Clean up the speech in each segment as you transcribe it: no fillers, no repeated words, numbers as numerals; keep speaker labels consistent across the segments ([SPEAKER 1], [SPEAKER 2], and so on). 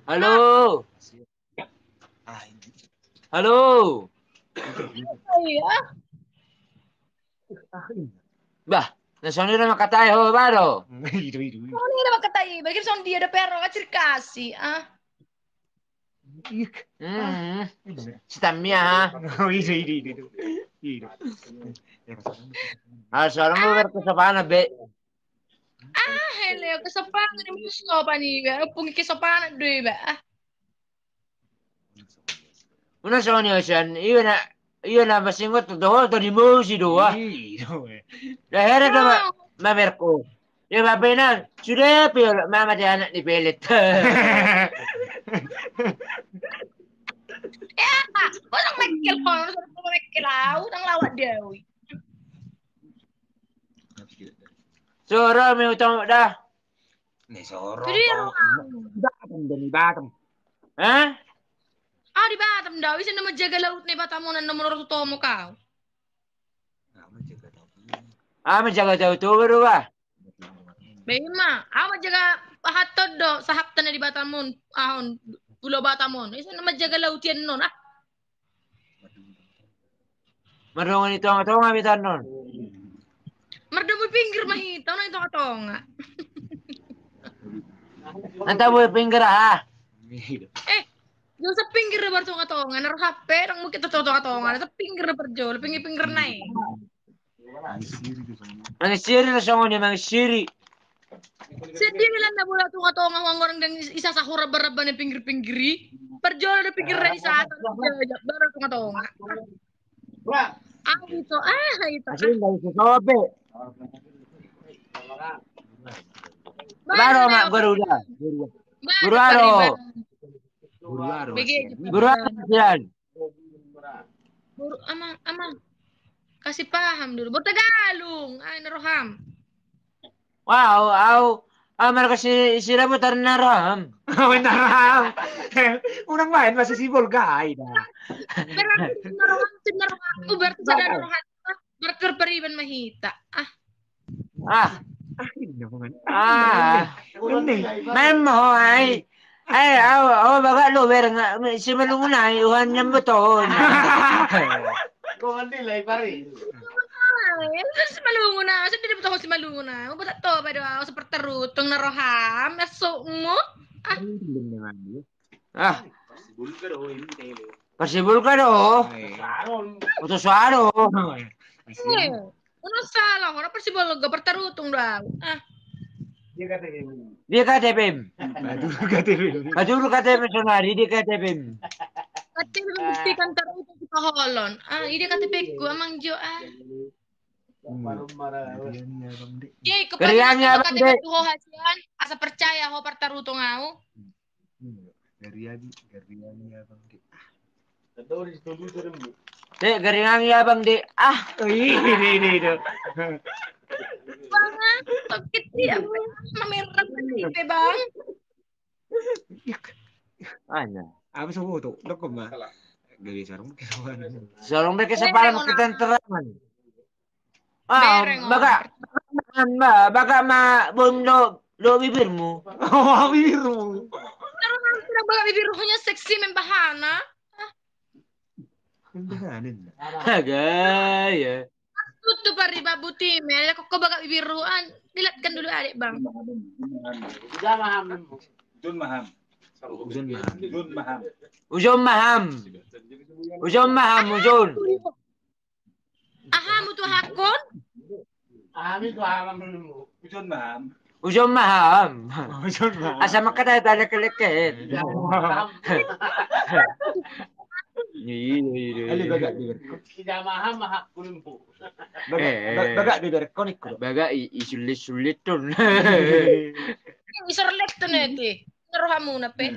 [SPEAKER 1] Halo. Halo.
[SPEAKER 2] Iya.
[SPEAKER 1] Bah, nasaan na makatayo baro?
[SPEAKER 2] Oh, ini dapat kata iya. Bagi son dia ada pero kacir kasih. Ah.
[SPEAKER 1] Hmm. Si Tamia ha. Ah, seorang mo berko sa pana be.
[SPEAKER 2] Ah, hele kesopanan ni musopan ni. Pungi kesopanan deh, ba. Ah.
[SPEAKER 1] Una sa niyo siyan, iyon na masingot to doho to di mo si doha. Dahera na
[SPEAKER 2] Oh,
[SPEAKER 1] mamerko. Di ba na, sudah pero mama di anak ni Pelet.
[SPEAKER 2] ya. Kau nang mekel kono, nang mekel lau, nang lawak dewi.
[SPEAKER 1] Sura may utang dah.
[SPEAKER 2] Jadi
[SPEAKER 1] Ha?
[SPEAKER 2] ah di Batam dah. Bisa nama jaga laut nih Batamu dan nomor satu tomo kau.
[SPEAKER 1] Ah, menjaga jauh tu baru ba?
[SPEAKER 2] Bema, awa jaga pahatod do sahap tanah di Batamun, ahon Pulau Batamun. Bisa nama jaga lautian non ah.
[SPEAKER 1] Marungan ito ang nga bitan nun.
[SPEAKER 2] Merdu pinggir mah itu, nah itu katonga.
[SPEAKER 1] Nanta mo finger ha.
[SPEAKER 2] Eh, yung sa pinggir na barto katonga, naruh HP, nang mungkin to katonga, sa pinggir na perjol, pinggir na eh.
[SPEAKER 1] Ang siri na siya ngunit, ang siri.
[SPEAKER 2] Sa di nila na mula to katonga, ang orang dang isa sa hurab-barab na pinggir-pinggiri. Perjol na pinggir na isa, baru to katonga. Ah, itu,
[SPEAKER 1] Kasi hindi sa sobe.
[SPEAKER 2] Baru
[SPEAKER 1] Baro
[SPEAKER 2] na
[SPEAKER 1] ma,
[SPEAKER 2] ako,
[SPEAKER 1] garuda.
[SPEAKER 2] baru pa
[SPEAKER 1] Guruaro.
[SPEAKER 2] riba. Bigi,
[SPEAKER 1] Guruaro yan.
[SPEAKER 2] Buru, ama, kasih paham dulu. Baru Tagalog, ay naruham.
[SPEAKER 1] Wow, aw. Amar kasi sila mo tarnaram.
[SPEAKER 3] Naram. Unang main masih si Volgai dah.
[SPEAKER 2] Berarti naruham ko, berarti sa naruham ko, berarti pariban mahita. Ah,
[SPEAKER 1] Ah,
[SPEAKER 3] Akin naman.
[SPEAKER 1] ah.
[SPEAKER 3] Hindi.
[SPEAKER 1] Memo ay. Ay, aw, baga lo, nga. Si Malungunay, uhan niya mo to.
[SPEAKER 3] Kung hindi lay pare.
[SPEAKER 2] ay, si malungo na. Sa di ko si malungo na. O ba to, ba daw, sa perterutong naruham, naso mo? Ah,
[SPEAKER 1] Ah, pasibol ka do. Utuswaro.
[SPEAKER 2] eh. Ano salah? Ano pa si Bologa, perterutong daw. Ah,
[SPEAKER 1] Dia ka tepim.
[SPEAKER 3] Batu KTP.
[SPEAKER 1] Kaduro ka tepim sonari, di ka tepim.
[SPEAKER 2] pati membuktikan terutong si Paholon. Ah, ide kata pekku, amang jo, ah. Yey,
[SPEAKER 1] Keriang
[SPEAKER 2] kepanyakan
[SPEAKER 1] ya
[SPEAKER 2] to
[SPEAKER 1] bang
[SPEAKER 2] KTP
[SPEAKER 1] de.
[SPEAKER 2] tuh ho hasian, asa percaya ho pertarutong au.
[SPEAKER 3] Gariani abang di.
[SPEAKER 1] De, keriang ya bang de. Ah,
[SPEAKER 3] Ini.
[SPEAKER 2] Bang, sakit dia, mamerah KTP bang.
[SPEAKER 1] ano.
[SPEAKER 3] Apa sa foto? Loko ba? Gali sarong kisawan.
[SPEAKER 1] Sarong de sa para
[SPEAKER 2] Bereng ona,
[SPEAKER 1] makitantaraman. Ah,
[SPEAKER 2] bereng ona.
[SPEAKER 1] baka bundo lo bibir mo.
[SPEAKER 3] Oh, biru.
[SPEAKER 2] Pero kan sudah baga bibir rohnya seksi membahana.
[SPEAKER 3] Bahanin.
[SPEAKER 1] Gaya.
[SPEAKER 2] Tutup pari babu timel, kok baga bibir rohan. Dilatkan dulu adik bang.
[SPEAKER 3] Jun maham. Jun maham.
[SPEAKER 1] Ujom maham. Ujom maham, ujom.
[SPEAKER 2] Aha, mutu hakon.
[SPEAKER 3] Jun maham.
[SPEAKER 1] Ujom maham.
[SPEAKER 3] Jun maham.
[SPEAKER 1] Asa makatay tala kalikin.
[SPEAKER 3] Ali baga di berko. Baga di berko ni ko.
[SPEAKER 1] Baga isulit-sulit ton.
[SPEAKER 2] Isor lekto neti. Naroha muna pe.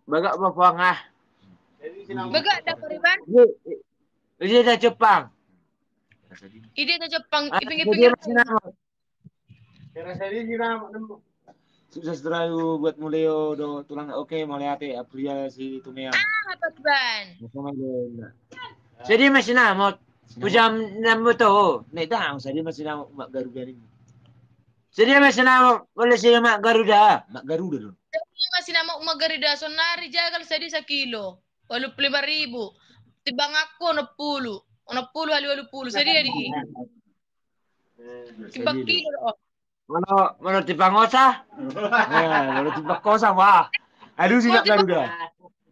[SPEAKER 1] Baga pa puang ah.
[SPEAKER 2] Baga dapat riban.
[SPEAKER 1] Ini dah Jepang.
[SPEAKER 2] Ide na Jepang,
[SPEAKER 1] Dia
[SPEAKER 2] ipingi-pinggir
[SPEAKER 1] masih nama.
[SPEAKER 3] Sukses terlalu buat Muleo do tulang oke mulai ate Aprilia si Tumea.
[SPEAKER 2] Apa ban?
[SPEAKER 3] Masama do.
[SPEAKER 1] Jadi masih nama. Pujam nama tu.
[SPEAKER 3] Nek tahu saya masih nama mak garuda ni.
[SPEAKER 1] Jadi masih nama boleh sih Mak Garuda.
[SPEAKER 3] Mak Garuda dong.
[SPEAKER 2] Jadi masih nama Magarida sonari jagal sedi 1 kilo. 85.000. Tibang aku 60. 60 hali 80. Sedi di. Tibang kilo oh.
[SPEAKER 1] Mana Tipangosa?
[SPEAKER 3] Nah, kalau tiba kosan wah. Aduh sih Mak Garuda.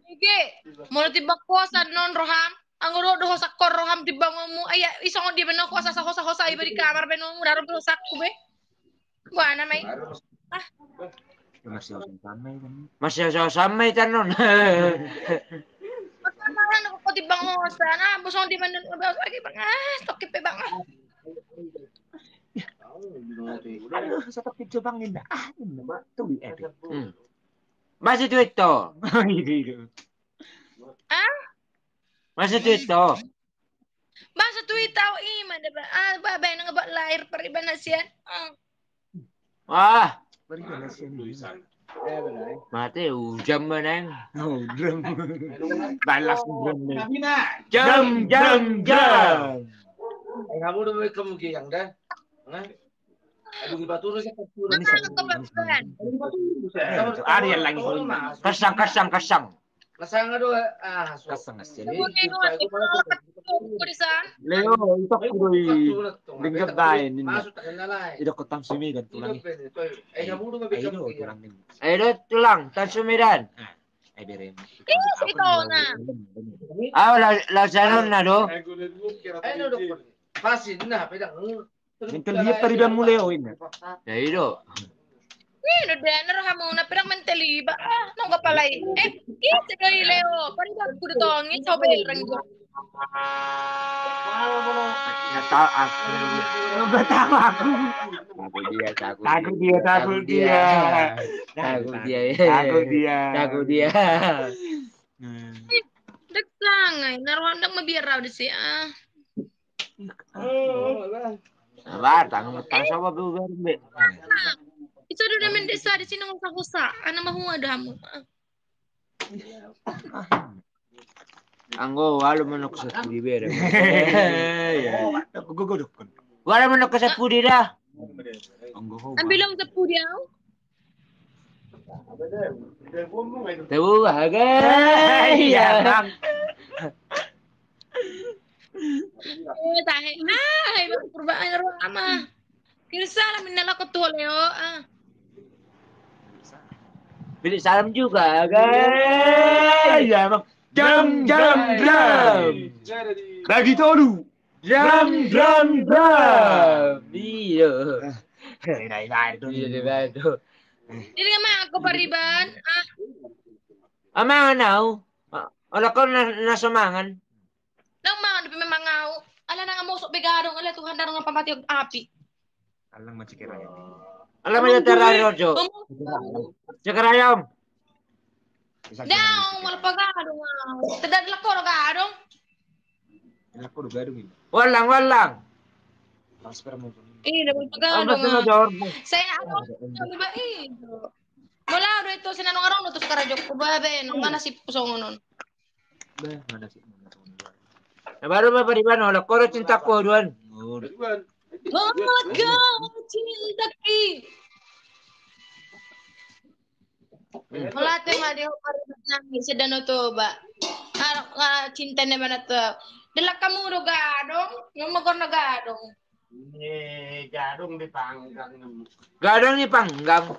[SPEAKER 2] Ige, mau tibang kosan non roham. Ang rodo hosak kor roham tibang mo ay isong di beno kosa sa hosa iba di kamar beno mo daro hosak ko be. Buana may.
[SPEAKER 3] Masih orang samai kan.
[SPEAKER 1] Masih sama itu non.
[SPEAKER 2] Pagkamaran ako ko tibang hosa na busong di man lagi bang stokip pe bang.
[SPEAKER 3] Aduh, satu pintu bangin dah. Ini Mbak tuh
[SPEAKER 1] Masih tweet to.
[SPEAKER 3] Gitu.
[SPEAKER 2] Ah?
[SPEAKER 1] Masih tweet to.
[SPEAKER 2] Basa tuwi tao iman diba? Babay na nga ba lahir pa rin ba na siya?
[SPEAKER 1] Wah,
[SPEAKER 3] Beri jelas ini.
[SPEAKER 1] mati ujam meneng.
[SPEAKER 3] Oh, drum. Balas drum nih.
[SPEAKER 1] Jam.
[SPEAKER 4] Kamu udah mau kemungkinan dah. Aduh di batu rusnya
[SPEAKER 2] Ano ka ba yan?
[SPEAKER 3] Ariel lagi.
[SPEAKER 1] Kasang.
[SPEAKER 4] Nasanga do
[SPEAKER 3] Kasang asin.
[SPEAKER 2] Ano nga yung ko di saan?
[SPEAKER 3] Leo, itu kudu lingkap dain ini.
[SPEAKER 4] Masuk tak nalai.
[SPEAKER 3] Itu kotam sumi kan tulang.
[SPEAKER 4] Eh kamu udah mau
[SPEAKER 3] Ayo
[SPEAKER 4] kemungkinan.
[SPEAKER 3] tulang ini.
[SPEAKER 1] Ayo tulang, tan sumiran.
[SPEAKER 3] Ay berem.
[SPEAKER 2] Ito na.
[SPEAKER 1] Lasanon na do.
[SPEAKER 4] Eh no dokter. Pasti nah pedang.
[SPEAKER 3] Mental dia tadi Leo ini.
[SPEAKER 1] Ya itu.
[SPEAKER 2] No din, naroha na pirang mentally ba? Nung kapalay. Kita kay Leo. Parang ko dito ang isobel rang ko.
[SPEAKER 1] Tahu aku. Nggak tahu aku. Takut dia.
[SPEAKER 2] Dagsangay, naroha nang mabiraw di siya.
[SPEAKER 1] Batang sama be.
[SPEAKER 2] Ito doon naman di sa di sinong sa ano mahuwa mo.
[SPEAKER 1] Anggo walo manok sa pudi bere.
[SPEAKER 3] Aku gogodok kan.
[SPEAKER 1] Walo manok sa pudi dah.
[SPEAKER 3] Anggo ho.
[SPEAKER 2] Ang bilong sa pudyaw.
[SPEAKER 1] Tahu agay. Ya.
[SPEAKER 2] Tahe. Ay, perubahan naroha ama. Kirsa namin nalakot to Leo.
[SPEAKER 1] Bilik salam juga agay.
[SPEAKER 3] Ya emang. Jam. Bagi todu.
[SPEAKER 1] Drum. Iya. Iya itu.
[SPEAKER 2] Dili nga mga ako pariban.
[SPEAKER 1] Amangan now. Wala ko nasumangan.
[SPEAKER 2] Nang mga di pimamangaw. Ala na nga musok bigadong. Ala tuhan darong nga pamati og api.
[SPEAKER 3] Alang macikira ya.
[SPEAKER 1] Alam mo yung terrario, Jo? Sakarayom.
[SPEAKER 2] Daong, wala pa gadong. Tadadla ko na gadong.
[SPEAKER 3] Aku udah gaduh ini.
[SPEAKER 1] Walang.
[SPEAKER 3] Transfer mo.
[SPEAKER 2] Wala pa
[SPEAKER 1] Basta na,
[SPEAKER 2] gadong.
[SPEAKER 1] Jo.
[SPEAKER 2] Saya ano, di ba Wala do ito sinanong araw no to sa karadyo ko ba be nung nga si pusong nun.
[SPEAKER 3] Bah, mana sih?
[SPEAKER 1] Baru ba pariban, wala ko cinta ko doon.
[SPEAKER 3] Oh,
[SPEAKER 2] Oh my God, cinta ki. Wala tayo nga di ko pariban namin sa dano to ba. Cinta naman na to. Dala ka mo gadong, yung magor na gadong.
[SPEAKER 4] Gadong di panggang.
[SPEAKER 1] Gadong ni panggang.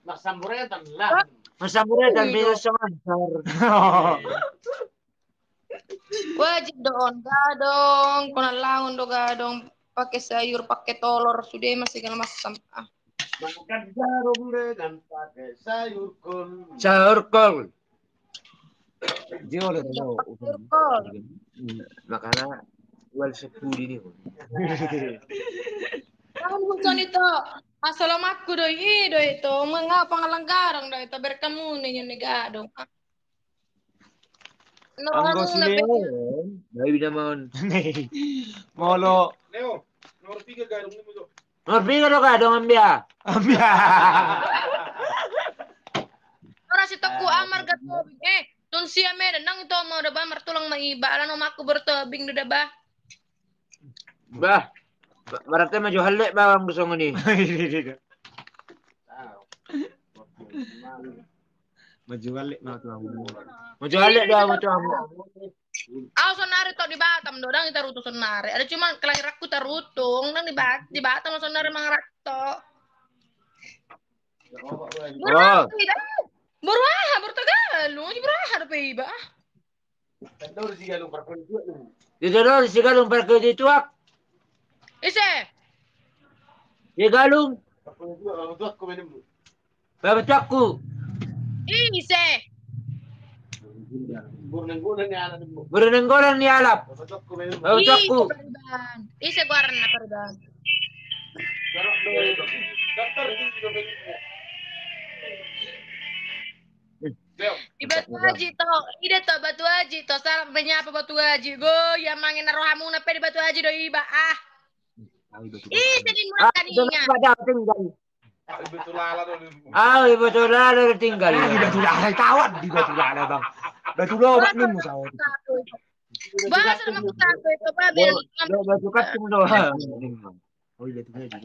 [SPEAKER 4] Masamburetan lang.
[SPEAKER 1] Masamuretan, bilang sa mansar.
[SPEAKER 2] Wajib doon gadong, kunalangon do gadong, pakai sayur, pakai tolor, sudah masih gana masampah.
[SPEAKER 4] Makan jarum dengan pakai sayur kol.
[SPEAKER 1] Sahur kol.
[SPEAKER 3] dia udah tahu.
[SPEAKER 2] Sayur kol.
[SPEAKER 1] Makanya, wal sepudi ni.
[SPEAKER 2] Tahun hujan itu, asalamatku doi itu, mengapa pangalanggarang doi itu berkamu nih yang gadong.
[SPEAKER 3] Anggo si Leo.
[SPEAKER 1] Bayi naman.
[SPEAKER 3] Molo.
[SPEAKER 4] Leo, nomor 3 gadong mo to.
[SPEAKER 1] Mabingan ka gadong ambiya.
[SPEAKER 2] Ora si Toku amar gatobing. Tun siya meron, nang ito mo na ba, martulang maiba, alam mo mako bertobing do ba?
[SPEAKER 1] Bah, Berarti maju halek bawang busong ini.
[SPEAKER 3] Maju balik mau tuh.
[SPEAKER 1] Maju halek dah maju amu.
[SPEAKER 2] Aku sonari to di Batam dodang kita rutu sonari. Ada cuma kelahir aku terutung nang di Batam sonari mangrakto. Berapa tidak? Berapa bertagalu di berapa ada peiba?
[SPEAKER 1] Di dodol si galung pergi di tuak.
[SPEAKER 2] Ise.
[SPEAKER 1] Di galung. Bapak tuakku.
[SPEAKER 2] Ise.
[SPEAKER 1] Berenenggolan ni alap. Bapak tuakku.
[SPEAKER 2] Ise guaran na pariban. Di Batu Haji to, ide to Batu Haji to, salam penyapa Batu Haji. Go, yang mangin rohamu nape di Batu Haji do iba ah. Ih, sedih murah tadinya.
[SPEAKER 1] Ibu tulala tinggal.
[SPEAKER 3] Di Batu Lala kawan di Batu Lala bang. Batu Lobak nih musaw.
[SPEAKER 2] Bahasa sama satu itu babil.
[SPEAKER 1] Batu katung doang.
[SPEAKER 3] Oh Batu Haji.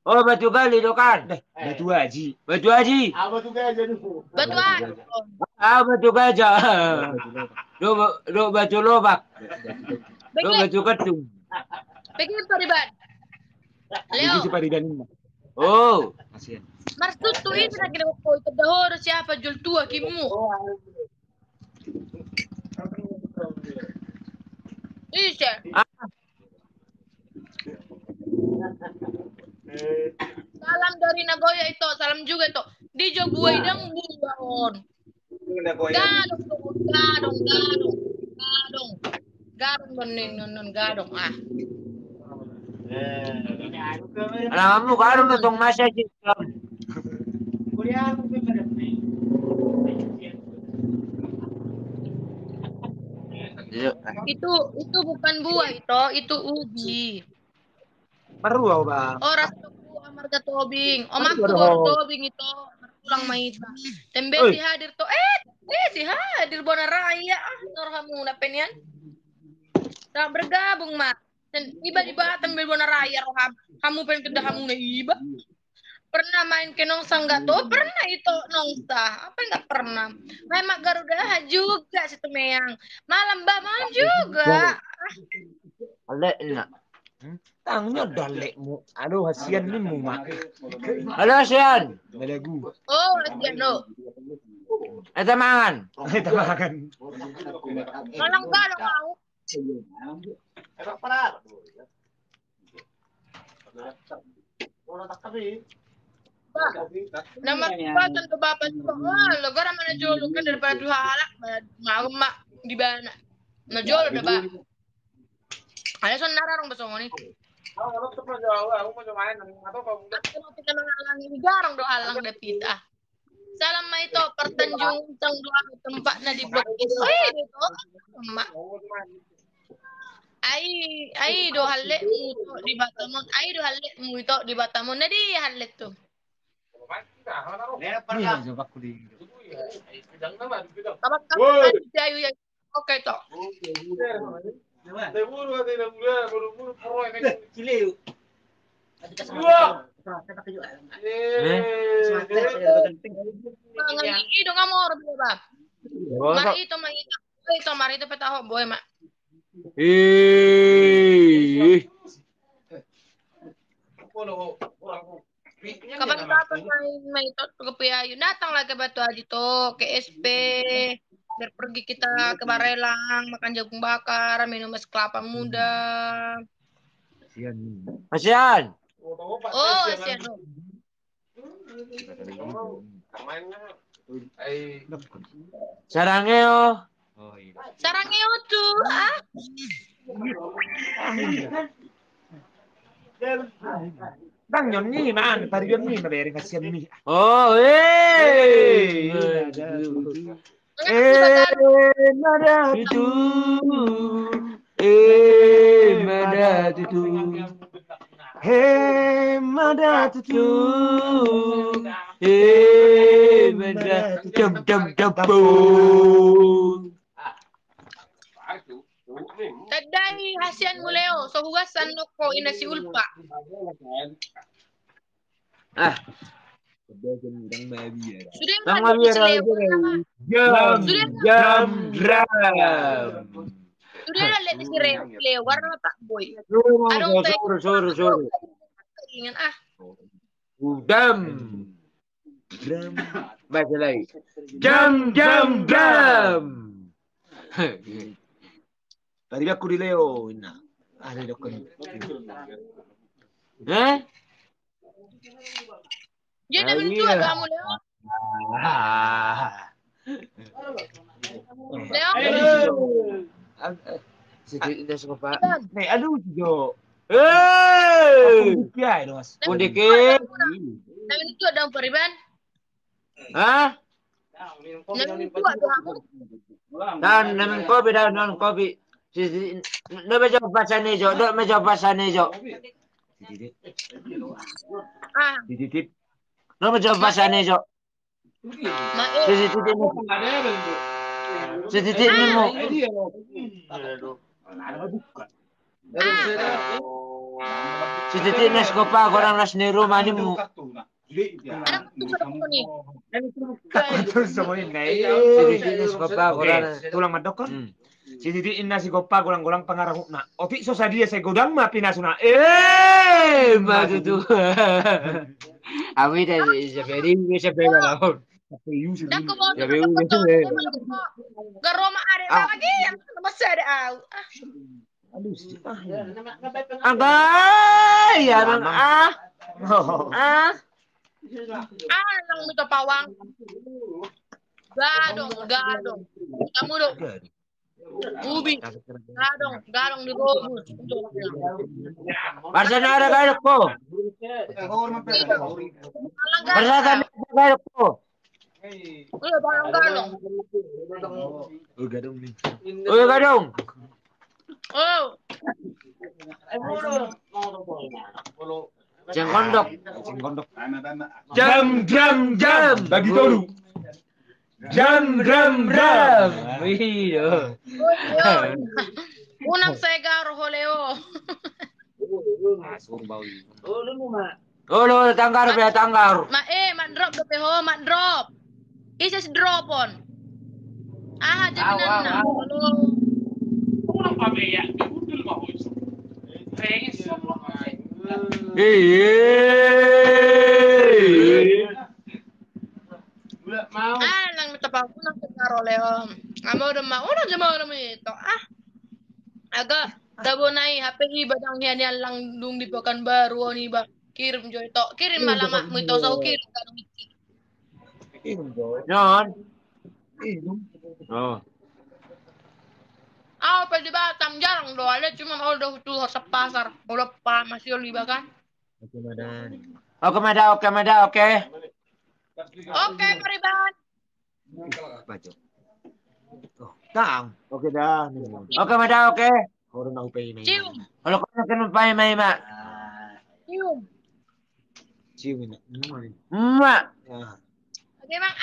[SPEAKER 1] Oh batu gali do kan.
[SPEAKER 3] Batu Haji.
[SPEAKER 1] Batu haji.
[SPEAKER 2] Batu Haji.
[SPEAKER 1] Batu gajah. Do batu lobak. Do batu katung.
[SPEAKER 2] Begini pariban. Leo.
[SPEAKER 3] Itu pariban ini.
[SPEAKER 1] Oh,
[SPEAKER 3] kasihan.
[SPEAKER 2] Mas tutu itu lagi dapat koi kedahor siapa jual tua kimu. Iya. Salam dari Nagoya itu, salam juga itu. Di Joguai dang buon. Gadong bening non gadong ah.
[SPEAKER 1] Alam mo karo na tong masa system.
[SPEAKER 2] Itu bukan buah itu ubi.
[SPEAKER 3] Perlu ako ba?
[SPEAKER 2] Oras itu amarga tobing. Omakku tobing itu pulang maita. Tembe si hadir to. Si hadir bona raya norhamu na penyan. Tak bergabung mak. Dan tiba-tiba tembe bona raya roham. Kamu pengen kedah kamu na iba. Pernah main ke nongsa enggak tuh? Pernah itu nongsa. Apa enggak pernah? Memang Garuda juga si Tumeyang. Malam juga.
[SPEAKER 1] Alek na.
[SPEAKER 3] Tangnya dalekmu. Aduh, hasian ni mo, mak.
[SPEAKER 1] Halo Sian.
[SPEAKER 3] Malagu.
[SPEAKER 2] Oh, hasian lo.
[SPEAKER 1] Eta mangan.
[SPEAKER 3] Ay, tamakan.
[SPEAKER 2] Malang galong ako. Nama tempatan ke bapak itu. Lugar mana jolo kan daripada dua halak. Mau mak di bana. Nah jolo dah ba. Ada son nararong basong ni. Aku kita menghalangi garang do halang dapit ah. Salam ma itu pertanjung tang dua tempat na di blok itu. Itu mak. Ai do halle mu di Batamon. Ai do halle mu itu di Batamon. Na di halle tu.
[SPEAKER 3] Ini jawab aku di.
[SPEAKER 2] Tabak tabak ayu yang oke to. Ini dong amor ba. Marito petaho boy mak. Kapan-kapan main itu ke Piayu datang lagi ke Batu Haji to ke SP biar pergi kita ke Barelang makan jagung bakar minum es kelapa muda.
[SPEAKER 1] Asian.
[SPEAKER 2] Oh Asian.
[SPEAKER 1] Sarangeo.
[SPEAKER 2] Sarangeo tuh ah.
[SPEAKER 3] Bang yon ni man, pari yon ni mabere kasihan ni.
[SPEAKER 1] Oh, Mada itu. Mada itu. Mada itu. Mada jam boom.
[SPEAKER 2] Tadai hasian mo Leo. So hugasan no ko ina si Ulpa.
[SPEAKER 1] Ah,
[SPEAKER 2] Sudah
[SPEAKER 1] nang
[SPEAKER 2] nga si
[SPEAKER 1] mabira
[SPEAKER 2] Leo.
[SPEAKER 1] jam jam drum.
[SPEAKER 2] Sudah na let si Leo. Warna na boy.
[SPEAKER 1] Suruh.
[SPEAKER 2] Ingan
[SPEAKER 1] Jam. Baca lagi. Jam.
[SPEAKER 3] Tadi aku di Leo. Nah, ada dokter.
[SPEAKER 2] Dia na mentua kamu Leo. Leo.
[SPEAKER 1] Sedikit dah suka Pak.
[SPEAKER 3] Nih, aduh Jo.
[SPEAKER 1] Ya,
[SPEAKER 3] Mas.
[SPEAKER 1] Undikit.
[SPEAKER 2] Na mentua daw pariban.
[SPEAKER 1] Hah?
[SPEAKER 2] Na mentua kamu.
[SPEAKER 1] Namin kopi daw non kopi. Do medyo pasan ni Jo.
[SPEAKER 3] Dititip.
[SPEAKER 1] Do medyo pasan ni Jo. Sititin mo. Sititin na ko pa ko nang nas ni rumah ni mo.
[SPEAKER 2] Anak tu sa ko ni.
[SPEAKER 3] Terus semuanya naik.
[SPEAKER 1] Sititin na ko pa ko
[SPEAKER 3] Oke,
[SPEAKER 1] nang.
[SPEAKER 3] tulang medok kan? Si Didi inna si Gopa gulang-gulang pengaruh na. Otik so dia saya godang ma pinasuna.
[SPEAKER 1] Maju tu. Ami dah siapa lah.
[SPEAKER 2] Dah ko mo
[SPEAKER 1] Sabi
[SPEAKER 2] na
[SPEAKER 1] ko,
[SPEAKER 2] ko. Garoma are lagi yang masih ada au.
[SPEAKER 1] Agay! Yamang
[SPEAKER 2] Lang mito pawang. Gadong. Kamu do. Ubi. Gadong di robus.
[SPEAKER 1] Barsa na ada kayo ko. Barsa na ada kayo ko.
[SPEAKER 2] Uy, galong.
[SPEAKER 1] Uy, gadong.
[SPEAKER 2] Oh.
[SPEAKER 1] Ceng kondok.
[SPEAKER 3] Jam.
[SPEAKER 1] Bagi tolu. Jam. Wih.
[SPEAKER 2] Unang segar Leo.
[SPEAKER 1] Lo tanggar.
[SPEAKER 2] Mak drop do peho, mak drop. Isa si drop on. Jaminan na. Lang mitapang unang segar Leo. Amo jama ito. Aga dabo nai HP ibadang yan lang dung di Pekanbaru ni ba. Kirim jo ito. Kirim malamak mo ito sa kirim ka nung iki.
[SPEAKER 1] Non. Oh.
[SPEAKER 2] Pwede ba jarang do ada cuma udah tuh sa pasar. Udah pa masih oliba kan?
[SPEAKER 1] Oke, Mada.
[SPEAKER 2] Oke, Pariban.
[SPEAKER 3] Baca. Tang. Oke dah.
[SPEAKER 1] Oke, Mada, oke.
[SPEAKER 3] Orang mau pay
[SPEAKER 2] Cium.
[SPEAKER 1] Kalau kau nak pay mai mak.
[SPEAKER 2] Cium.
[SPEAKER 3] Cium ini.
[SPEAKER 1] Mak.
[SPEAKER 3] Ah.
[SPEAKER 2] Oke, Bang.